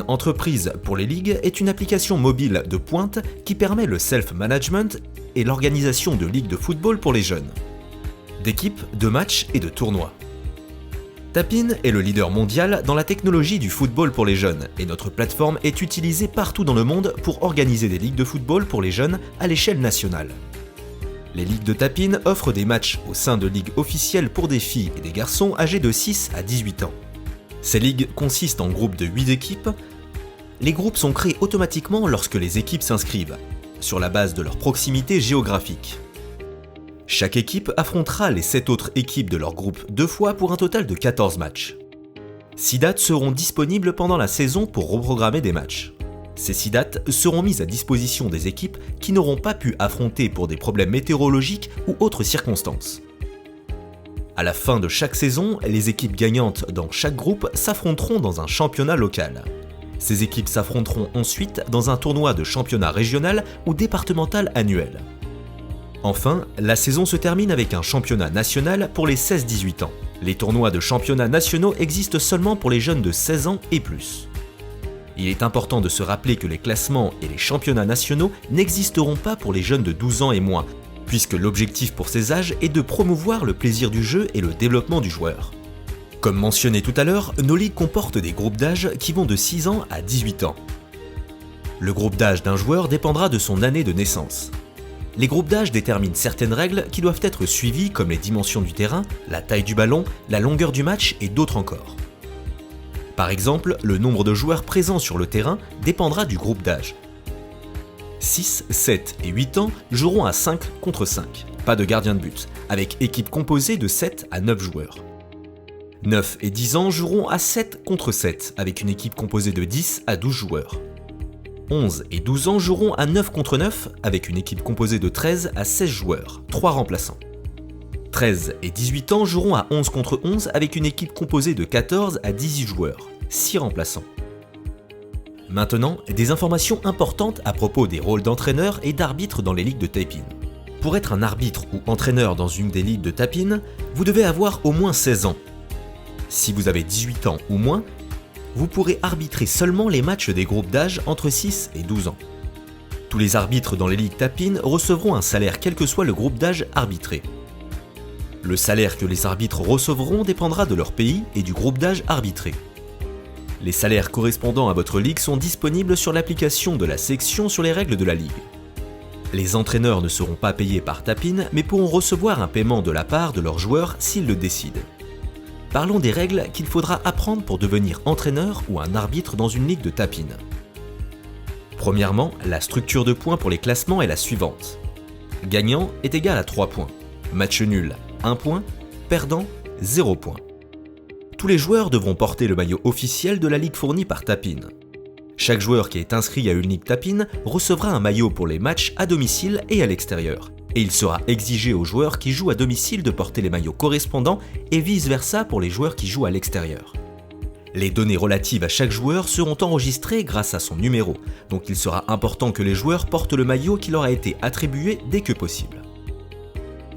Entreprise pour les ligues est une application mobile de pointe qui permet le self-management et l'organisation de ligues de football pour les jeunes, d'équipes, de matchs et de tournois. Tapin est le leader mondial dans la technologie du football pour les jeunes et notre plateforme est utilisée partout dans le monde pour organiser des ligues de football pour les jeunes à l'échelle nationale. Les ligues de Tapin offrent des matchs au sein de ligues officielles pour des filles et des garçons âgés de 6 à 18 ans. Ces ligues consistent en groupes de 8 équipes. Les groupes sont créés automatiquement lorsque les équipes s'inscrivent, sur la base de leur proximité géographique. Chaque équipe affrontera les 7 autres équipes de leur groupe 2 fois pour un total de 14 matchs. 6 dates seront disponibles pendant la saison pour reprogrammer des matchs. Ces 6 dates seront mises à disposition des équipes qui n'auront pas pu affronter pour des problèmes météorologiques ou autres circonstances. À la fin de chaque saison, les équipes gagnantes dans chaque groupe s'affronteront dans un championnat local. Ces équipes s'affronteront ensuite dans un tournoi de championnat régional ou départemental annuel. Enfin, la saison se termine avec un championnat national pour les 16-18 ans. Les tournois de championnats nationaux existent seulement pour les jeunes de 16 ans et plus. Il est important de se rappeler que les classements et les championnats nationaux n'existeront pas pour les jeunes de 12 ans et moins, puisque l'objectif pour ces âges est de promouvoir le plaisir du jeu et le développement du joueur. Comme mentionné tout à l'heure, nos ligues comportent des groupes d'âge qui vont de 6 ans à 18 ans. Le groupe d'âge d'un joueur dépendra de son année de naissance. Les groupes d'âge déterminent certaines règles qui doivent être suivies comme les dimensions du terrain, la taille du ballon, la longueur du match et d'autres encore. Par exemple, le nombre de joueurs présents sur le terrain dépendra du groupe d'âge. 6, 7 et 8 ans joueront à 5 contre 5, pas de gardien de but, avec équipe composée de 7 à 9 joueurs. 9 et 10 ans joueront à 7 contre 7, avec une équipe composée de 10 à 12 joueurs. 11 et 12 ans joueront à 9 contre 9 avec une équipe composée de 13 à 16 joueurs, 3 remplaçants. 13 et 18 ans joueront à 11 contre 11 avec une équipe composée de 14 à 18 joueurs, 6 remplaçants. Maintenant, des informations importantes à propos des rôles d'entraîneur et d'arbitre dans les ligues de Tapin. Pour être un arbitre ou entraîneur dans une des ligues de Tapin, vous devez avoir au moins 16 ans. Si vous avez 18 ans ou moins, vous pourrez arbitrer seulement les matchs des groupes d'âge entre 6 et 12 ans. Tous les arbitres dans les ligues Tapin recevront un salaire quel que soit le groupe d'âge arbitré. Le salaire que les arbitres recevront dépendra de leur pays et du groupe d'âge arbitré. Les salaires correspondant à votre ligue sont disponibles sur l'application de la section sur les règles de la ligue. Les entraîneurs ne seront pas payés par Tapin mais pourront recevoir un paiement de la part de leurs joueurs s'ils le décident. Parlons des règles qu'il faudra apprendre pour devenir entraîneur ou un arbitre dans une ligue de Tapin. Premièrement, la structure de points pour les classements est la suivante. Gagnant est égal à 3 points, match nul 1 point, perdant 0 point. Tous les joueurs devront porter le maillot officiel de la ligue fournie par Tapin. Chaque joueur qui est inscrit à une ligue Tapin recevra un maillot pour les matchs à domicile et à l'extérieur. Et il sera exigé aux joueurs qui jouent à domicile de porter les maillots correspondants et vice-versa pour les joueurs qui jouent à l'extérieur. Les données relatives à chaque joueur seront enregistrées grâce à son numéro, donc il sera important que les joueurs portent le maillot qui leur a été attribué dès que possible.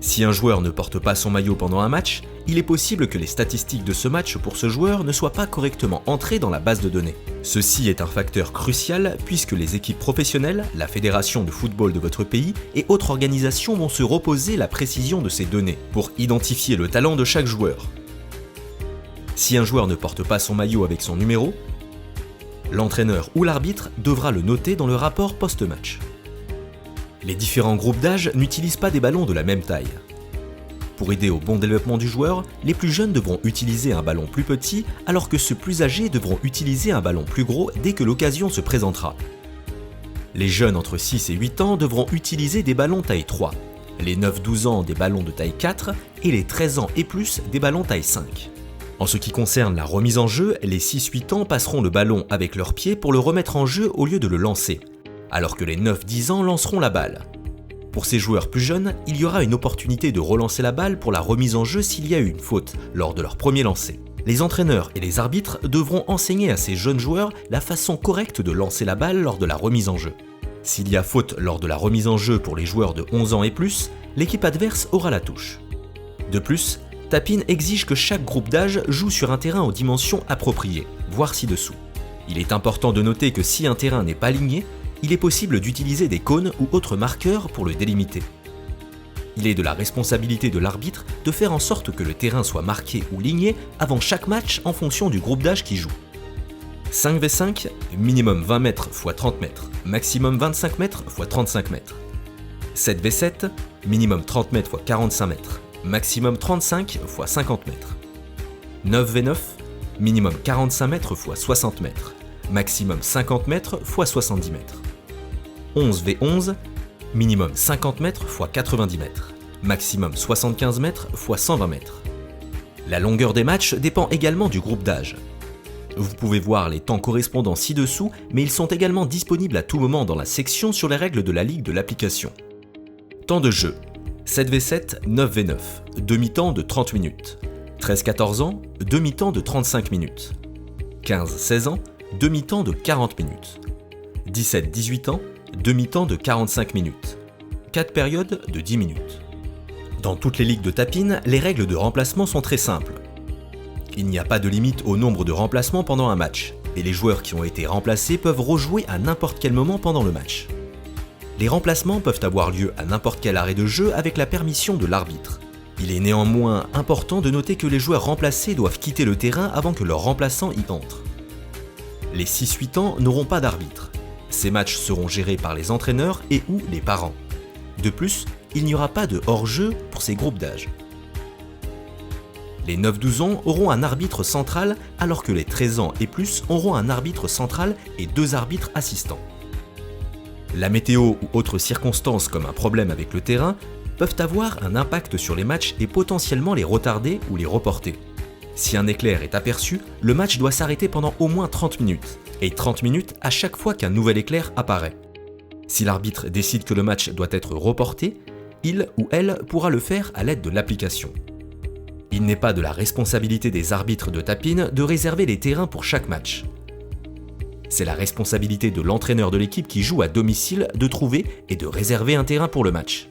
Si un joueur ne porte pas son maillot pendant un match, il est possible que les statistiques de ce match pour ce joueur ne soient pas correctement entrées dans la base de données. Ceci est un facteur crucial puisque les équipes professionnelles, la fédération de football de votre pays et autres organisations vont se reposer la précision de ces données pour identifier le talent de chaque joueur. Si un joueur ne porte pas son maillot avec son numéro, l'entraîneur ou l'arbitre devra le noter dans le rapport post-match. Les différents groupes d'âge n'utilisent pas des ballons de la même taille. Pour aider au bon développement du joueur, les plus jeunes devront utiliser un ballon plus petit alors que ceux plus âgés devront utiliser un ballon plus gros dès que l'occasion se présentera. Les jeunes entre 6 et 8 ans devront utiliser des ballons taille 3, les 9-12 ans des ballons de taille 4 et les 13 ans et plus des ballons taille 5. En ce qui concerne la remise en jeu, les 6-8 ans passeront le ballon avec leurs pieds pour le remettre en jeu au lieu de le lancer, alors que les 9-10 ans lanceront la balle. Pour ces joueurs plus jeunes, il y aura une opportunité de relancer la balle pour la remise en jeu s'il y a eu une faute lors de leur premier lancer. Les entraîneurs et les arbitres devront enseigner à ces jeunes joueurs la façon correcte de lancer la balle lors de la remise en jeu. S'il y a faute lors de la remise en jeu pour les joueurs de 11 ans et plus, l'équipe adverse aura la touche. De plus, Tapin exige que chaque groupe d'âge joue sur un terrain aux dimensions appropriées, voire ci-dessous. Il est important de noter que si un terrain n'est pas ligné, il est possible d'utiliser des cônes ou autres marqueurs pour le délimiter. Il est de la responsabilité de l'arbitre de faire en sorte que le terrain soit marqué ou ligné avant chaque match en fonction du groupe d'âge qui joue. 5v5, minimum 20 mètres x 30 mètres, maximum 25 mètres x 35 mètres. 7v7, minimum 30 mètres x 45 mètres, maximum 35 x 50 mètres. 9v9, minimum 45 mètres x 60 mètres, maximum 50 mètres x 70 mètres. 11v11, minimum 50 mètres x 90 mètres, maximum 75 mètres x 120 mètres. La longueur des matchs dépend également du groupe d'âge. Vous pouvez voir les temps correspondants ci-dessous, mais ils sont également disponibles à tout moment dans la section sur les règles de la ligue de l'application. Temps de jeu, 7v7, 9v9, demi-temps de 30 minutes. 13-14 ans, demi-temps de 35 minutes. 15-16 ans, demi-temps de 40 minutes. 17-18 ans, demi-temps de 45 minutes. 4 périodes de 10 minutes. Dans toutes les ligues de tapine, les règles de remplacement sont très simples. Il n'y a pas de limite au nombre de remplacements pendant un match, et les joueurs qui ont été remplacés peuvent rejouer à n'importe quel moment pendant le match. Les remplacements peuvent avoir lieu à n'importe quel arrêt de jeu avec la permission de l'arbitre. Il est néanmoins important de noter que les joueurs remplacés doivent quitter le terrain avant que leur remplaçant y entre. Les 6-8 ans n'auront pas d'arbitre. Ces matchs seront gérés par les entraîneurs et ou les parents. De plus, il n'y aura pas de hors-jeu pour ces groupes d'âge. Les 9-12 ans auront un arbitre central alors que les 13 ans et plus auront un arbitre central et 2 arbitres assistants. La météo ou autres circonstances comme un problème avec le terrain peuvent avoir un impact sur les matchs et potentiellement les retarder ou les reporter. Si un éclair est aperçu, le match doit s'arrêter pendant au moins 30 minutes, et 30 minutes à chaque fois qu'un nouvel éclair apparaît. Si l'arbitre décide que le match doit être reporté, il ou elle pourra le faire à l'aide de l'application. Il n'est pas de la responsabilité des arbitres de tapine de réserver les terrains pour chaque match. C'est la responsabilité de l'entraîneur de l'équipe qui joue à domicile de trouver et de réserver un terrain pour le match.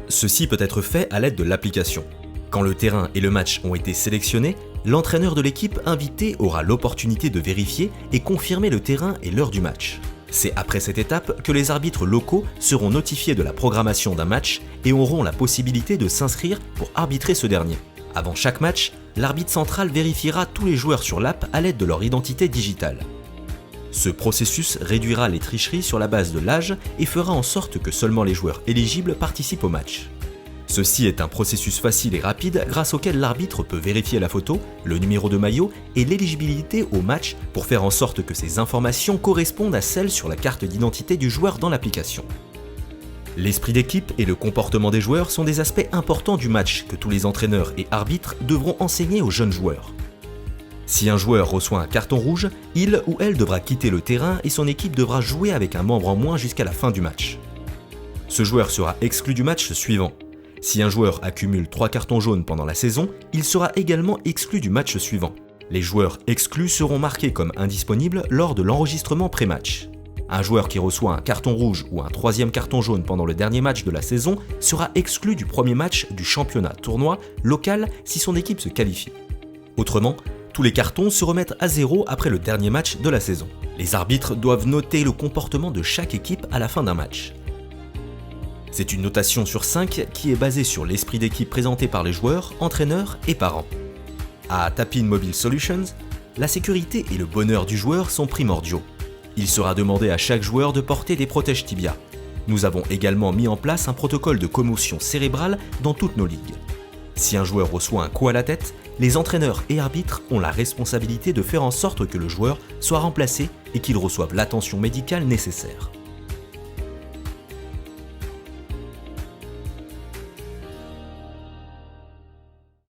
Ceci peut être fait à l'aide de l'application. Quand le terrain et le match ont été sélectionnés, l'entraîneur de l'équipe invité aura l'opportunité de vérifier et confirmer le terrain et l'heure du match. C'est après cette étape que les arbitres locaux seront notifiés de la programmation d'un match et auront la possibilité de s'inscrire pour arbitrer ce dernier. Avant chaque match, l'arbitre central vérifiera tous les joueurs sur l'app à l'aide de leur identité digitale. Ce processus réduira les tricheries sur la base de l'âge et fera en sorte que seulement les joueurs éligibles participent au match. Ceci est un processus facile et rapide grâce auquel l'arbitre peut vérifier la photo, le numéro de maillot et l'éligibilité au match pour faire en sorte que ces informations correspondent à celles sur la carte d'identité du joueur dans l'application. L'esprit d'équipe et le comportement des joueurs sont des aspects importants du match que tous les entraîneurs et arbitres devront enseigner aux jeunes joueurs. Si un joueur reçoit un carton rouge, il ou elle devra quitter le terrain et son équipe devra jouer avec un membre en moins jusqu'à la fin du match. Ce joueur sera exclu du match suivant. Si un joueur accumule 3 cartons jaunes pendant la saison, il sera également exclu du match suivant. Les joueurs exclus seront marqués comme indisponibles lors de l'enregistrement pré-match. Un joueur qui reçoit un carton rouge ou un 3e carton jaune pendant le dernier match de la saison sera exclu du premier match du championnat tournoi local si son équipe se qualifie. Autrement, tous les cartons se remettent à zéro après le dernier match de la saison. Les arbitres doivent noter le comportement de chaque équipe à la fin d'un match. C'est une notation sur 5 qui est basée sur l'esprit d'équipe présenté par les joueurs, entraîneurs et parents. À Tapin Mobile Solutions, la sécurité et le bonheur du joueur sont primordiaux. Il sera demandé à chaque joueur de porter des protèges tibia. Nous avons également mis en place un protocole de commotion cérébrale dans toutes nos ligues. Si un joueur reçoit un coup à la tête, les entraîneurs et arbitres ont la responsabilité de faire en sorte que le joueur soit remplacé et qu'il reçoive l'attention médicale nécessaire.